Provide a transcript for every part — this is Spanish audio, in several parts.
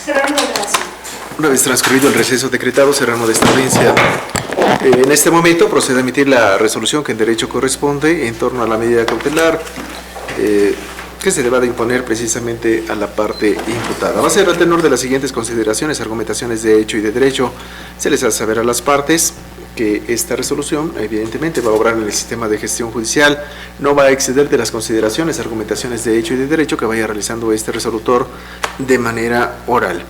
Se reanuda la sesión. Una vez transcurrido el receso decretado, se reanuda esta audiencia. En este momento procede a emitir la resolución que en derecho corresponde en torno a la medida cautelar que se deba de imponer precisamente a la parte imputada. Va a ser al tenor de las siguientes consideraciones, argumentaciones de hecho y de derecho. Se les hace saber a las partes que esta resolución evidentemente va a obrar en el sistema de gestión judicial, no va a exceder de las consideraciones, argumentaciones de hecho y de derecho que vaya realizando este resolutor de manera oral.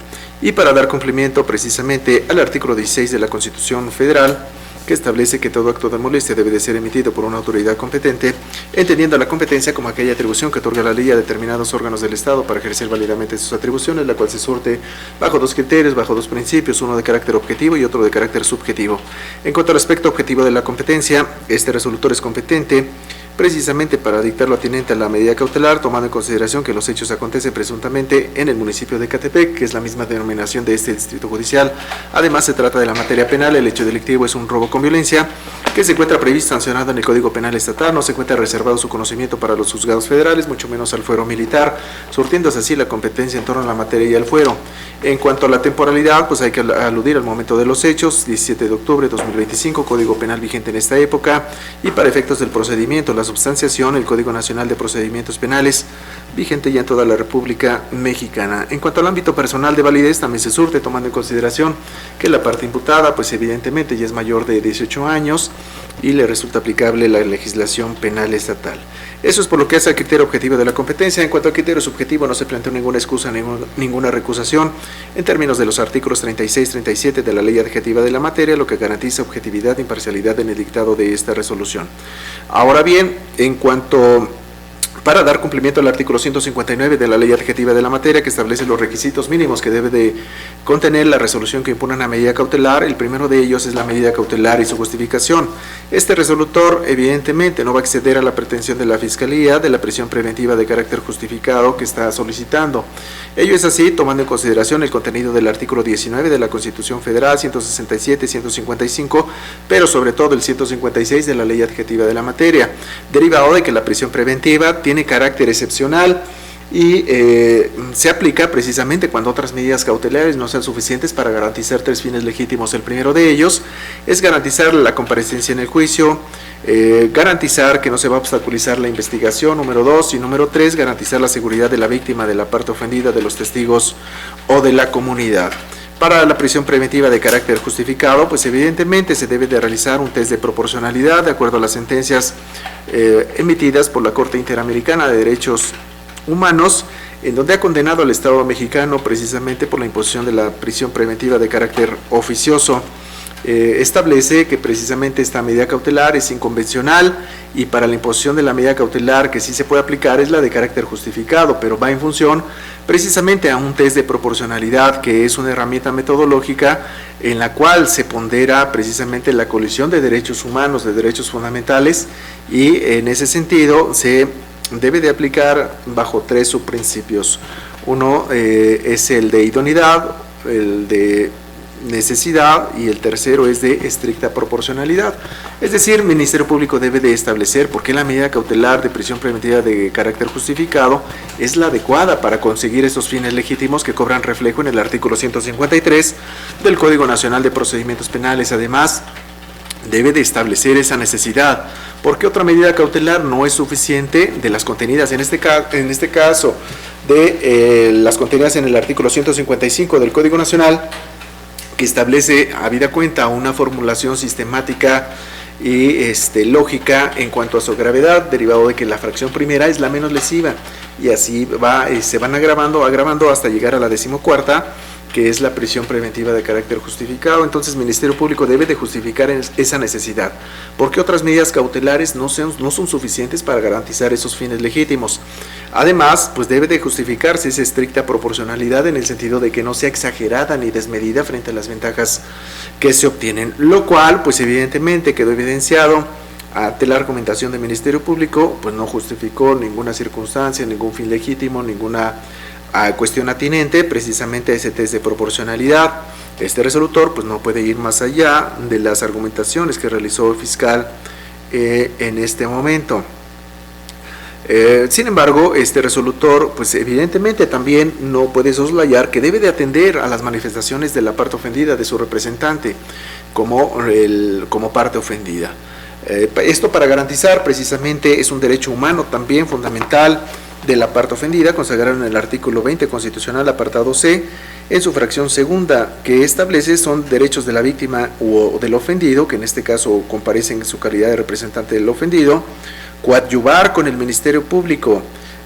Y para dar cumplimiento precisamente al artículo 16 de la Constitución Federal, que establece que todo acto de molestia debe de ser emitido por una autoridad competente, entendiendo la competencia como aquella atribución que otorga la ley a determinados órganos del Estado para ejercer válidamente sus atribuciones, la cual se surte bajo dos criterios, bajo dos principios, uno de carácter objetivo y otro de carácter subjetivo. En cuanto al aspecto objetivo de la competencia, este resolutor es competente precisamente para dictar lo atinente a la medida cautelar, tomando en consideración que los hechos acontecen presuntamente en el municipio de Ecatepec, que es la misma denominación de este distrito judicial. Además, se trata de la materia penal. El hecho delictivo es un robo con violencia que se encuentra previsto sancionado en el Código Penal Estatal, no se encuentra reservado su conocimiento para los juzgados federales, mucho menos al fuero militar, surtiéndose así la competencia en torno a la materia y al fuero. En cuanto a la temporalidad, pues hay que aludir al momento de los hechos, 17 de octubre de 2025, Código Penal vigente en esta época, y para efectos del procedimiento, la substanciación, el Código Nacional de Procedimientos Penales, vigente ya en toda la República Mexicana. En cuanto al ámbito personal de validez, también se surte, tomando en consideración que la parte imputada, pues evidentemente ya es mayor de 18 años y le resulta aplicable la legislación penal estatal. Eso es por lo que hace al criterio objetivo de la competencia. En cuanto al criterio subjetivo, no se plantea ninguna excusa, ninguna recusación en términos de los artículos 36 y 37 de la ley adjetiva de la materia, lo que garantiza objetividad e imparcialidad en el dictado de esta resolución. Ahora bien, en cuanto para dar cumplimiento al artículo 159 de la ley adjetiva de la materia, que establece los requisitos mínimos que debe de contener la resolución que impone una medida cautelar, el primero de ellos es la medida cautelar y su justificación. Este resolutor evidentemente no va a exceder a la pretensión de la Fiscalía de la prisión preventiva de carácter justificado que está solicitando. Ello es así, tomando en consideración el contenido del artículo 19 de la Constitución Federal, 167, 155, pero sobre todo el 156 de la ley adjetiva de la materia, derivado de que la prisión preventiva tiene carácter excepcional y se aplica precisamente cuando otras medidas cautelares no sean suficientes para garantizar tres fines legítimos. El primero de ellos es garantizar la comparecencia en el juicio, garantizar que no se va a obstaculizar la investigación, número 2, y número 3, garantizar la seguridad de la víctima, de la parte ofendida, de los testigos o de la comunidad. Para la prisión preventiva de carácter justificado, pues evidentemente se debe de realizar un test de proporcionalidad de acuerdo a las sentencias emitidas por la Corte Interamericana de Derechos Humanos, en donde ha condenado al Estado mexicano precisamente por la imposición de la prisión preventiva de carácter oficioso. Establece que precisamente esta medida cautelar es inconvencional y para la imposición de la medida cautelar que sí se puede aplicar es la de carácter justificado, pero va en función precisamente a un test de proporcionalidad, que es una herramienta metodológica en la cual se pondera precisamente la colisión de derechos humanos, de derechos fundamentales, y en ese sentido se debe de aplicar bajo tres subprincipios. Uno es el de idoneidad, el de necesidad y el tercero es de estricta proporcionalidad. Es decir, el Ministerio Público debe de establecer por qué la medida cautelar de prisión preventiva de carácter justificado es la adecuada para conseguir esos fines legítimos que cobran reflejo en el artículo 153 del Código Nacional de Procedimientos Penales. Además, debe de establecer esa necesidad, porque otra medida cautelar no es suficiente de las contenidas, en este caso de las contenidas en el artículo 155 del Código Nacional, que establece habida cuenta una formulación sistemática y lógica en cuanto a su gravedad, derivado de que la fracción primera es la menos lesiva, y así se van agravando hasta llegar a la 14ª, que es la prisión preventiva de carácter justificado. Entonces el Ministerio Público debe de justificar esa necesidad, porque otras medidas cautelares no son suficientes para garantizar esos fines legítimos. Además, pues debe de justificarse esa estricta proporcionalidad en el sentido de que no sea exagerada ni desmedida frente a las ventajas que se obtienen, lo cual pues evidentemente quedó evidenciado ante la argumentación del Ministerio Público, pues no justificó ninguna circunstancia, ningún fin legítimo, ninguna cuestión atinente precisamente a ese test de proporcionalidad. Este resolutor pues no puede ir más allá de las argumentaciones que realizó el fiscal en este momento. Sin embargo, este resolutor, pues evidentemente también no puede soslayar que debe de atender a las manifestaciones de la parte ofendida, de su representante, como parte ofendida. Esto para garantizar precisamente es un derecho humano también fundamental de la parte ofendida, consagrado en el artículo 20 constitucional, apartado C, en su fracción segunda, que establece son derechos de la víctima o del ofendido, que en este caso comparecen en su calidad de representante del ofendido, coadyuvar con el Ministerio Público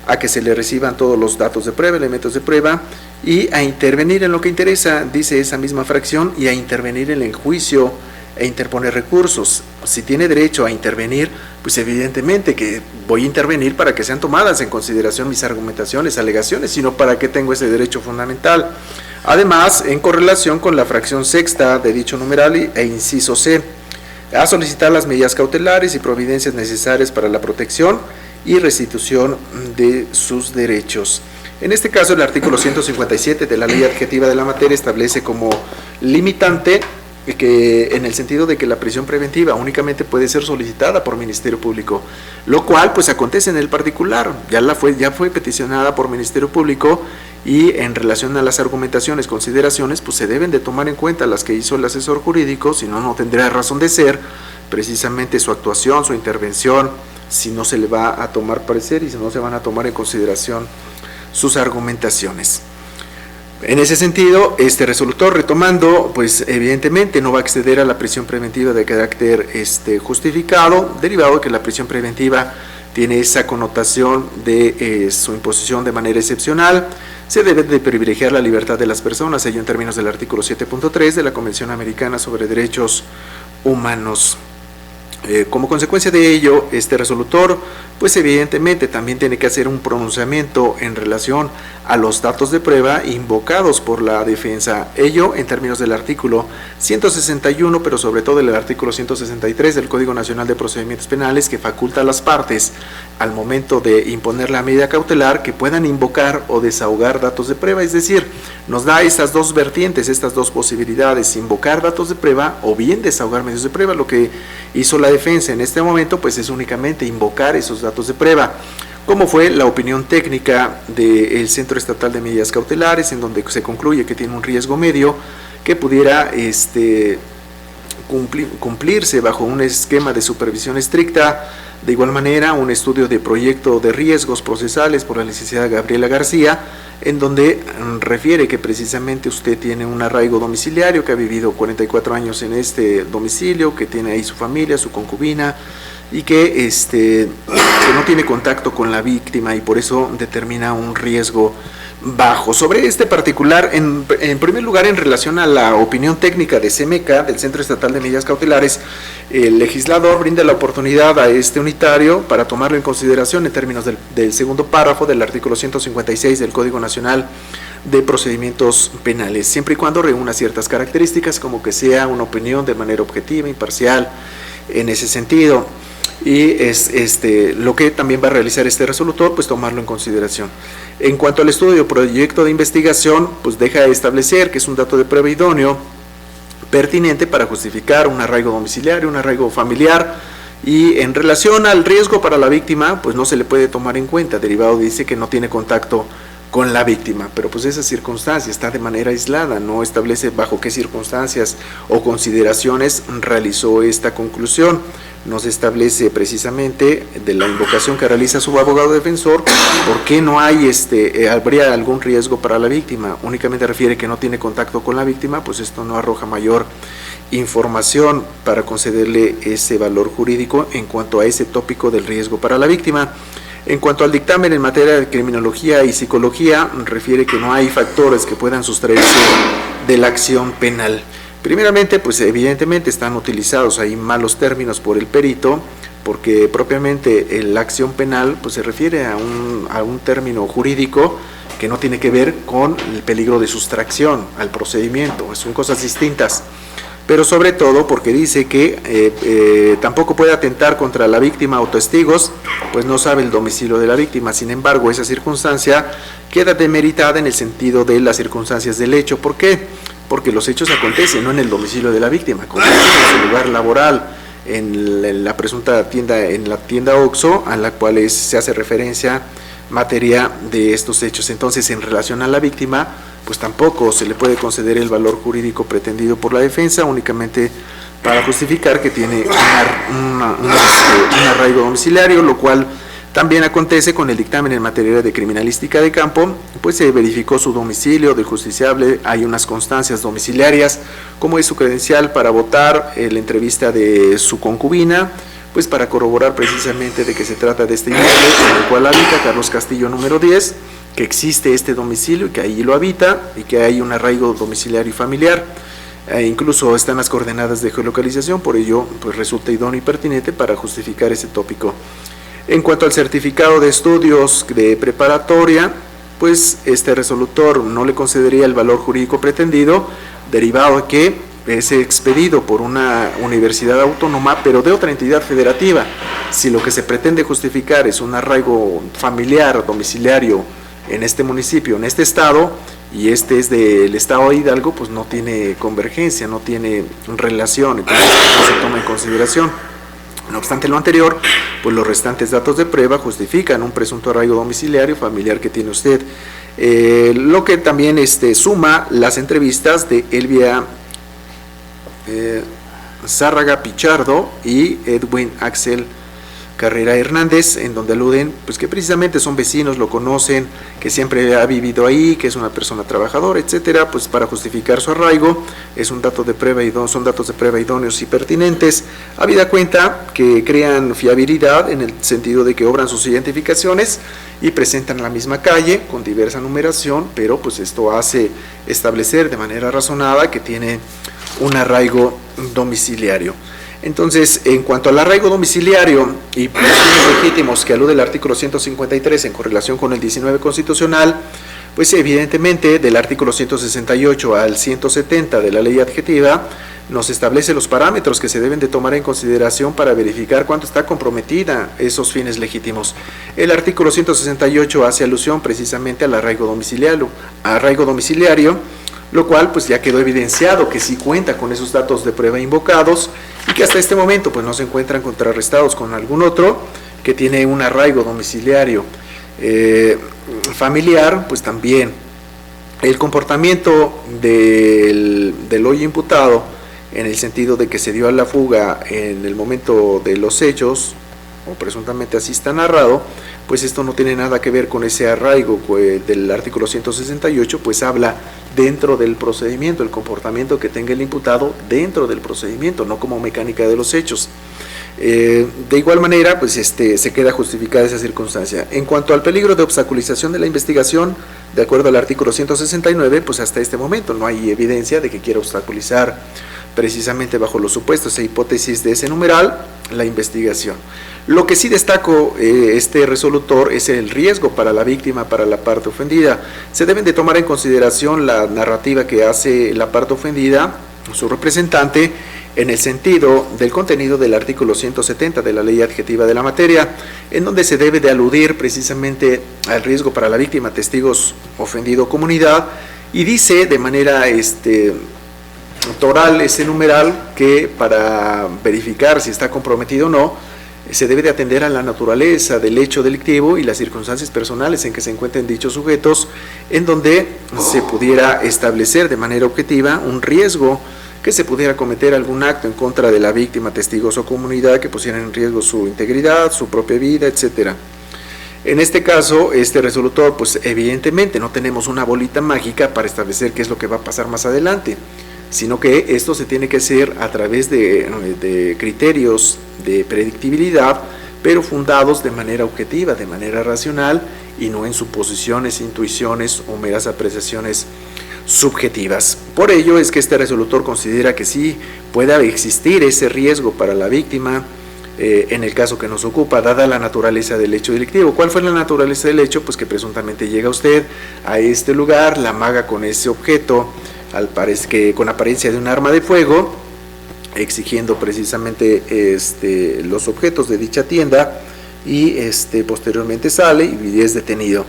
a que se le reciban todos los datos de prueba, elementos de prueba, y a intervenir en lo que interesa, dice esa misma fracción, y a intervenir en el juicio e interponer recursos. Si tiene derecho a intervenir, pues evidentemente que voy a intervenir para que sean tomadas en consideración mis argumentaciones, alegaciones, sino para que tengo ese derecho fundamental. Además, en correlación con la fracción sexta de dicho numeral e inciso C, a solicitar las medidas cautelares y providencias necesarias para la protección y restitución de sus derechos. En este caso, el artículo 157 de la Ley Adjetiva de la Materia establece como limitante que en el sentido de que la prisión preventiva únicamente puede ser solicitada por Ministerio Público, lo cual pues acontece en el particular, ya fue peticionada por Ministerio Público, y en relación a las argumentaciones, consideraciones, pues se deben de tomar en cuenta las que hizo el asesor jurídico, si no, no tendría razón de ser precisamente su actuación, su intervención, si no se le va a tomar parecer y si no se van a tomar en consideración sus argumentaciones. En ese sentido, este resolutor, retomando, pues evidentemente no va a acceder a la prisión preventiva de carácter justificado, derivado de que la prisión preventiva tiene esa connotación de su imposición de manera excepcional. Se debe de privilegiar la libertad de las personas, ello en términos del artículo 7.3 de la Convención Americana sobre Derechos Humanos. Como consecuencia de ello, este resolutor, pues evidentemente también tiene que hacer un pronunciamiento en relación a los datos de prueba invocados por la defensa, ello en términos del artículo 161, pero sobre todo el artículo 163 del Código Nacional de Procedimientos Penales, que faculta a las partes, al momento de imponer la medida cautelar, que puedan invocar o desahogar datos de prueba, es decir, nos da estas dos vertientes, estas dos posibilidades, invocar datos de prueba o bien desahogar medios de prueba. Lo que hizo la defensa en este momento pues es únicamente invocar esos datos de prueba, como fue la opinión técnica del Centro Estatal de Medidas Cautelares, en donde se concluye que tiene un riesgo medio que pudiera cumplirse bajo un esquema de supervisión estricta. De igual manera, un estudio de proyecto de riesgos procesales por la licenciada Gabriela García, en donde refiere que precisamente usted tiene un arraigo domiciliario, que ha vivido 44 años en este domicilio, que tiene ahí su familia, su concubina, y que no tiene contacto con la víctima y por eso determina un riesgo bajo. Sobre este particular, en primer lugar, en relación a la opinión técnica de CMK, del Centro Estatal de Medidas Cautelares, el legislador brinda la oportunidad a este unitario para tomarlo en consideración en términos del segundo párrafo del artículo 156 del Código Nacional de Procedimientos Penales, siempre y cuando reúna ciertas características, como que sea una opinión de manera objetiva, imparcial, en ese sentido. Y es lo que también va a realizar este resolutor, pues tomarlo en consideración. En cuanto al estudio proyecto de investigación, pues deja de establecer que es un dato de prueba idóneo pertinente para justificar un arraigo domiciliario, un arraigo familiar, y en relación al riesgo para la víctima, pues no se le puede tomar en cuenta, derivado dice que no tiene contacto con la víctima, pero pues esa circunstancia está de manera aislada, no establece bajo qué circunstancias o consideraciones realizó esta conclusión. No se establece precisamente de la invocación que realiza su abogado defensor por qué no hay habría algún riesgo para la víctima. Únicamente refiere que no tiene contacto con la víctima, pues esto no arroja mayor información para concederle ese valor jurídico en cuanto a ese tópico del riesgo para la víctima. En cuanto al dictamen en materia de criminología y psicología, refiere que no hay factores que puedan sustraerse de la acción penal. Primeramente, pues evidentemente están utilizados ahí malos términos por el perito, porque propiamente la acción penal pues se refiere a un término jurídico que no tiene que ver con el peligro de sustracción al procedimiento, son cosas distintas. Pero sobre todo porque dice que tampoco puede atentar contra la víctima o testigos, pues no sabe el domicilio de la víctima. Sin embargo, esa circunstancia queda demeritada en el sentido de las circunstancias del hecho. ¿Por qué? Porque los hechos acontecen no en el domicilio de la víctima, acontecen en su lugar laboral, en la presunta tienda, en la tienda OXXO, a la cual se hace referencia materia de estos hechos. Entonces, en relación a la víctima, pues tampoco se le puede conceder el valor jurídico pretendido por la defensa, únicamente para justificar que tiene un arraigo domiciliario, lo cual también acontece con el dictamen en materia de criminalística de campo, pues se verificó su domicilio del justiciable, hay unas constancias domiciliarias, como es su credencial para votar, la entrevista de su concubina, pues para corroborar precisamente de que se trata de este inmueble en el cual habita Carlos Castillo número 10, que existe este domicilio y que ahí lo habita y que hay un arraigo domiciliario y familiar. Incluso están las coordenadas de geolocalización, por ello pues resulta idóneo y pertinente para justificar ese tópico. En cuanto al certificado de estudios de preparatoria, pues este resolutor no le concedería el valor jurídico pretendido, derivado de que es expedido por una universidad autónoma, pero de otra entidad federativa. Si lo que se pretende justificar es un arraigo familiar, domiciliario, en este municipio, en este estado, y este es del estado de Hidalgo, pues no tiene convergencia, no tiene relación, entonces no se toma en consideración. No obstante lo anterior, pues los restantes datos de prueba justifican un presunto arraigo domiciliario familiar que tiene usted. Lo que también suma las entrevistas de Elvia Zárraga Pichardo y Edwin Axel Carrera Hernández, en donde aluden pues que precisamente son vecinos, lo conocen, que siempre ha vivido ahí, que es una persona trabajadora, etcétera, pues para justificar su arraigo es un dato de prueba son datos de prueba idóneos y pertinentes, habida cuenta que crean fiabilidad en el sentido de que obran sus identificaciones y presentan la misma calle con diversa numeración, pero pues esto hace establecer de manera razonada que tiene un arraigo domiciliario. Entonces, en cuanto al arraigo domiciliario y los fines legítimos que alude el artículo 153 en correlación con el 19 constitucional, pues evidentemente del artículo 168 al 170 de la ley adjetiva nos establece los parámetros que se deben de tomar en consideración para verificar cuánto está comprometida esos fines legítimos. El artículo 168 hace alusión precisamente al arraigo domiciliario, lo cual pues ya quedó evidenciado que sí cuenta con esos datos de prueba invocados y que hasta este momento pues no se encuentran contrarrestados con algún otro que tiene un arraigo domiciliario. Familiar, pues también el comportamiento del hoy imputado, en el sentido de que se dio a la fuga en el momento de los hechos, o presuntamente así está narrado, pues esto no tiene nada que ver con ese arraigo del artículo 168, pues habla dentro del procedimiento, el comportamiento que tenga el imputado dentro del procedimiento, no como mecánica de los hechos. De igual manera, pues se queda justificada esa circunstancia. En cuanto al peligro de obstaculización de la investigación, de acuerdo al artículo 169, pues hasta este momento no hay evidencia de que quiera obstaculizar precisamente bajo los supuestos e hipótesis de ese numeral la investigación. Lo que sí destaco este resolutor es el riesgo para la víctima, para la parte ofendida. Se deben de tomar en consideración la narrativa que hace la parte ofendida, su representante, en el sentido del contenido del artículo 170 de la ley adjetiva de la materia, en donde se debe de aludir precisamente al riesgo para la víctima, testigos, ofendido, comunidad, y dice de manera toral ese numeral que para verificar si está comprometido o no, se debe de atender a la naturaleza del hecho delictivo y las circunstancias personales en que se encuentren dichos sujetos, en donde se pudiera establecer de manera objetiva un riesgo que se pudiera cometer algún acto en contra de la víctima, testigos o comunidad que pusieran en riesgo su integridad, su propia vida, etcétera. En este caso, este resolutor, pues evidentemente no tenemos una bolita mágica para establecer qué es lo que va a pasar más adelante, sino que esto se tiene que hacer a través de criterios de predictibilidad, pero fundados de manera objetiva, de manera racional, y no en suposiciones, intuiciones o meras apreciaciones subjetivas. Por ello es que este resolutor considera que sí puede existir ese riesgo para la víctima en el caso que nos ocupa, dada la naturaleza del hecho delictivo. ¿Cuál fue la naturaleza del hecho? Pues que presuntamente llega usted a este lugar, la amaga con ese objeto, con apariencia de un arma de fuego, exigiendo precisamente los objetos de dicha tienda, y posteriormente sale y es detenido,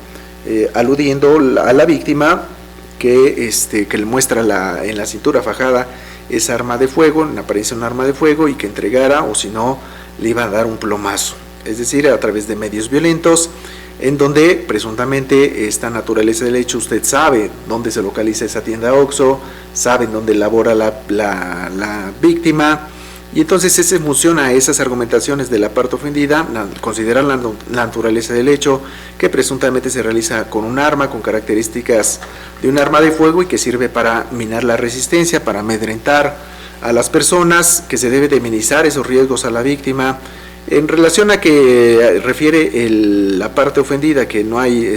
aludiendo a la víctima que le muestra en la cintura fajada esa arma de fuego, en apariencia un arma de fuego, y que entregara, o si no, le iba a dar un plomazo, es decir, a través de medios violentos, en donde presuntamente esta naturaleza del hecho, usted sabe dónde se localiza esa tienda Oxxo, sabe dónde labora la víctima, y entonces es en función a esas argumentaciones de la parte ofendida, considerar la naturaleza del hecho, que presuntamente se realiza con un arma, con características de un arma de fuego y que sirve para minar la resistencia, para amedrentar a las personas, que se debe de minimizar esos riesgos a la víctima. En relación a que refiere la parte ofendida, que no hay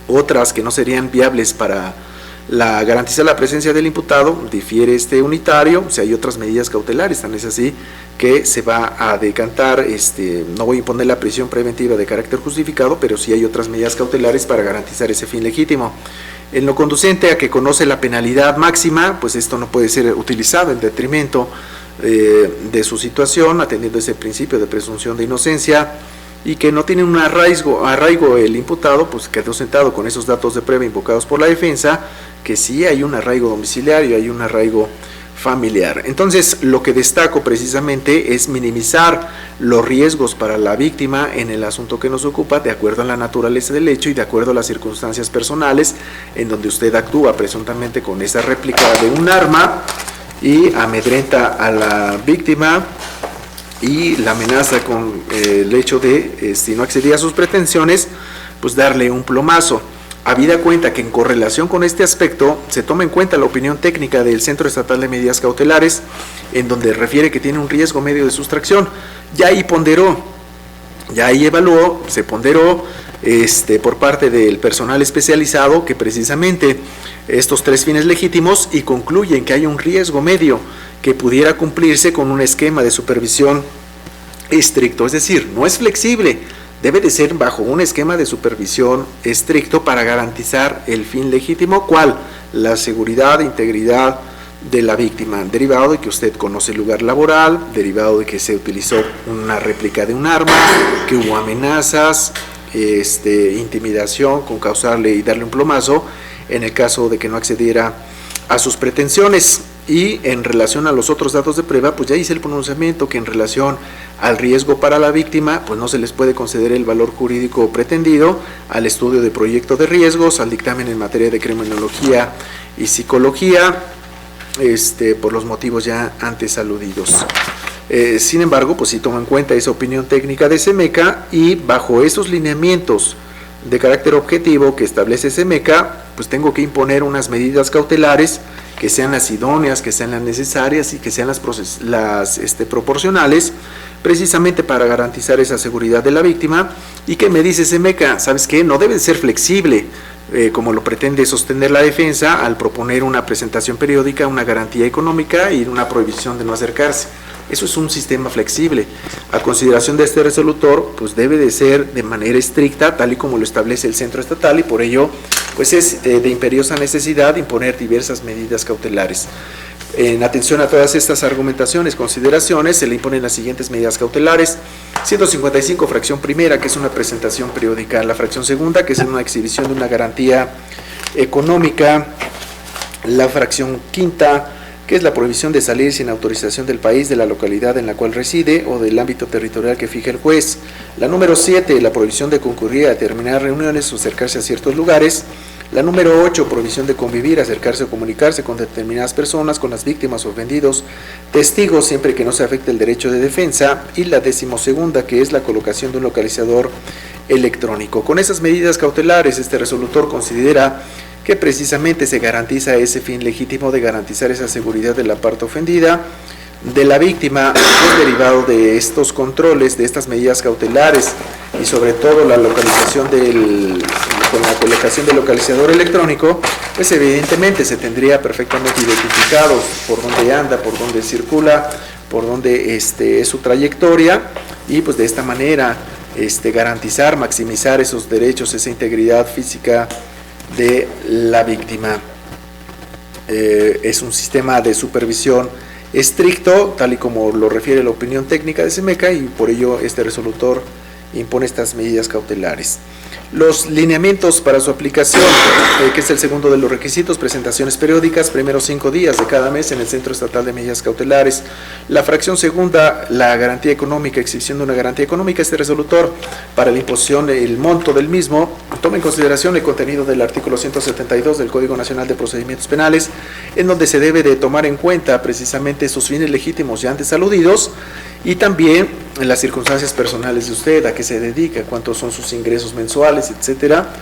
otras que no serían viables para garantizar la presencia del imputado, difiere este unitario, o sea, hay otras medidas cautelares, tan es así que se va a decantar, no voy a imponer la prisión preventiva de carácter justificado, pero sí hay otras medidas cautelares para garantizar ese fin legítimo. En lo conducente a que conoce la penalidad máxima, pues esto no puede ser utilizado en detrimento de su situación, atendiendo ese principio de presunción de inocencia, y que no tiene un arraigo el imputado, pues quedó sentado con esos datos de prueba invocados por la defensa, que sí hay un arraigo domiciliario, hay un arraigo familiar. Entonces, lo que destaco precisamente es minimizar los riesgos para la víctima en el asunto que nos ocupa, de acuerdo a la naturaleza del hecho y de acuerdo a las circunstancias personales en donde usted actúa presuntamente con esa réplica de un arma y amedrenta a la víctima y la amenaza con el hecho de, si no accedía a sus pretensiones, pues darle un plomazo. Habida cuenta que en correlación con este aspecto se toma en cuenta la opinión técnica del Centro Estatal de Medidas Cautelares, en donde refiere que tiene un riesgo medio de sustracción. Ya ahí ponderó, ya ahí evaluó, se ponderó por parte del personal especializado que precisamente estos tres fines legítimos, y concluyen que hay un riesgo medio que pudiera cumplirse con un esquema de supervisión estricto, es decir, no es flexible, debe de ser bajo un esquema de supervisión estricto para garantizar el fin legítimo, ¿cuál? La seguridad e integridad de la víctima, derivado de que usted conoce el lugar laboral, derivado de que se utilizó una réplica de un arma, que hubo amenazas, intimidación con causarle y darle un plomazo en el caso de que no accediera a sus pretensiones. Y en relación a los otros datos de prueba, pues ya hice el pronunciamiento que en relación al riesgo para la víctima, pues no se les puede conceder el valor jurídico pretendido al estudio de proyecto de riesgos, al dictamen en materia de criminología y psicología, por los motivos ya antes aludidos. Sin embargo, pues sí tomo en cuenta esa opinión técnica de CEMECA, y bajo esos lineamientos de carácter objetivo que establece CEMECA, pues tengo que imponer unas medidas cautelares que sean las idóneas, que sean las necesarias y que sean las proporcionales, precisamente para garantizar esa seguridad de la víctima. Y que me dice CEMECA, ¿sabes qué? No debe ser flexible, como lo pretende sostener la defensa al proponer una presentación periódica, una garantía económica y una prohibición de no acercarse. Eso es un sistema flexible. A consideración de este resolutor, pues debe de ser de manera estricta, tal y como lo establece el centro estatal, y por ello pues es de imperiosa necesidad imponer diversas medidas cautelares. En atención a todas estas argumentaciones, consideraciones, se le imponen las siguientes medidas cautelares: 155, fracción primera, que es una presentación periódica; la fracción segunda, que es una exhibición de una garantía económica; la fracción quinta, que es la prohibición de salir sin autorización del país, de la localidad en la cual reside o del ámbito territorial que fije el juez; la número 7, la prohibición de concurrir a determinadas reuniones o acercarse a ciertos lugares; la número 8, prohibición de convivir, acercarse o comunicarse con determinadas personas, con las víctimas o ofendidos, testigos, siempre que no se afecte el derecho de defensa; y la 12ª, que es la colocación de un localizador electrónico. Con esas medidas cautelares, este resolutor considera que precisamente se garantiza ese fin legítimo de garantizar esa seguridad de la parte ofendida, de la víctima, pues derivado de estos controles, de estas medidas cautelares, y sobre todo la localización con la colocación del localizador electrónico, pues evidentemente se tendría perfectamente identificado por dónde anda, por dónde circula, por dónde es su trayectoria, y pues de esta manera garantizar, maximizar esos derechos, esa integridad física de la víctima. Es un sistema de supervisión estricto, tal y como lo refiere la opinión técnica de CEMECA, y por ello este resolutor impone estas medidas cautelares. Los lineamientos para su aplicación, que es el segundo de los requisitos: presentaciones periódicas, primeros 5 días de cada mes en el Centro Estatal de Medidas Cautelares. La fracción segunda, la garantía económica, exhibición de una garantía económica. Este resolutor, para la imposición, el monto del mismo, toma en consideración el contenido del artículo 172 del Código Nacional de Procedimientos Penales, en donde se debe de tomar en cuenta precisamente sus fines legítimos ya antes aludidos, y también en las circunstancias personales de usted, a qué se dedica, cuántos son sus ingresos mensuales, etcétera,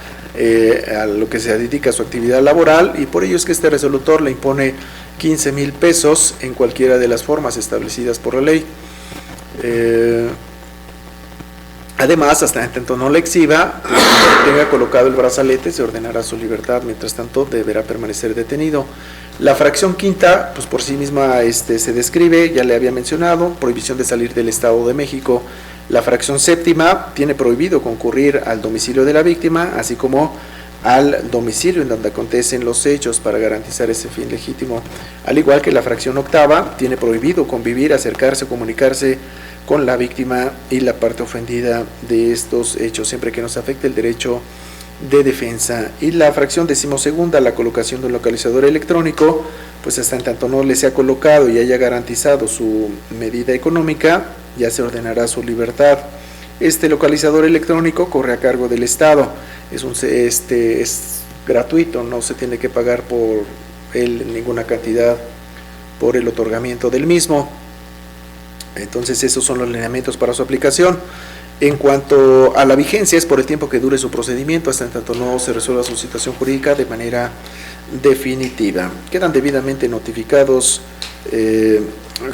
a lo que se dedica a su actividad laboral, y por ello es que este resolutor le impone 15,000 pesos en cualquiera de las formas establecidas por la ley. Además, hasta en tanto no le exhiba, tenga colocado el brazalete, se ordenará su libertad. Mientras tanto, deberá permanecer detenido. La fracción quinta, pues por sí misma se describe, ya le había mencionado: prohibición de salir del Estado de México. La fracción séptima tiene prohibido concurrir al domicilio de la víctima, así como al domicilio en donde acontecen los hechos, para garantizar ese fin legítimo. Al igual que la fracción octava, tiene prohibido convivir, acercarse o comunicarse con la víctima y la parte ofendida de estos hechos, siempre que nos afecte el derecho de defensa. Y la fracción decimosegunda, la colocación de un localizador electrónico, pues hasta en tanto no le sea colocado y haya garantizado su medida económica, ya se ordenará su libertad. Este localizador electrónico corre a cargo del Estado, es gratuito, no se tiene que pagar por él ninguna cantidad por el otorgamiento del mismo. Entonces, esos son los lineamientos para su aplicación. En cuanto a la vigencia, es por el tiempo que dure su procedimiento, hasta en tanto no se resuelva su situación jurídica de manera definitiva. Quedan debidamente notificados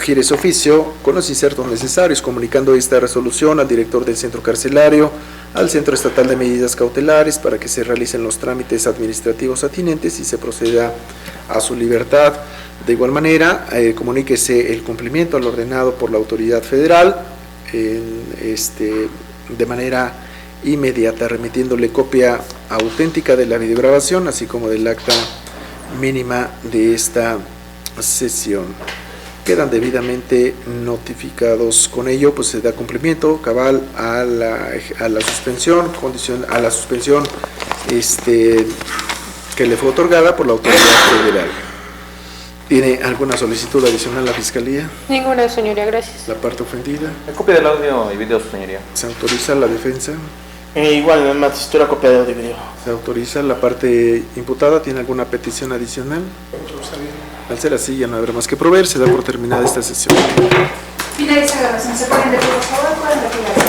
gires oficio con los insertos necesarios, comunicando esta resolución al director del centro carcelario, al Centro Estatal de Medidas Cautelares, para que se realicen los trámites administrativos atinentes y se proceda a su libertad. De igual manera, comuníquese el cumplimiento al ordenado por la autoridad federal de manera inmediata, remitiéndole copia auténtica de la videograbación, así como del acta mínima de esta sesión. Quedan debidamente notificados. Con ello, pues se da cumplimiento cabal a la suspensión, que le fue otorgada por la autoridad federal. ¿Tiene alguna solicitud adicional a la Fiscalía? Ninguna, señoría, gracias. La parte ofendida. La copia del audio y video, señoría. ¿Se autoriza la defensa? Igual, me necesito la copia de audio y video. ¿Se autoriza la parte imputada? ¿Tiene alguna petición adicional? Al ser así, ya no habrá más que proveer. Se da por terminada esta sesión. Finaliza la grabación. ¿Se pueden decir, por favor? ¿Pueden retirar?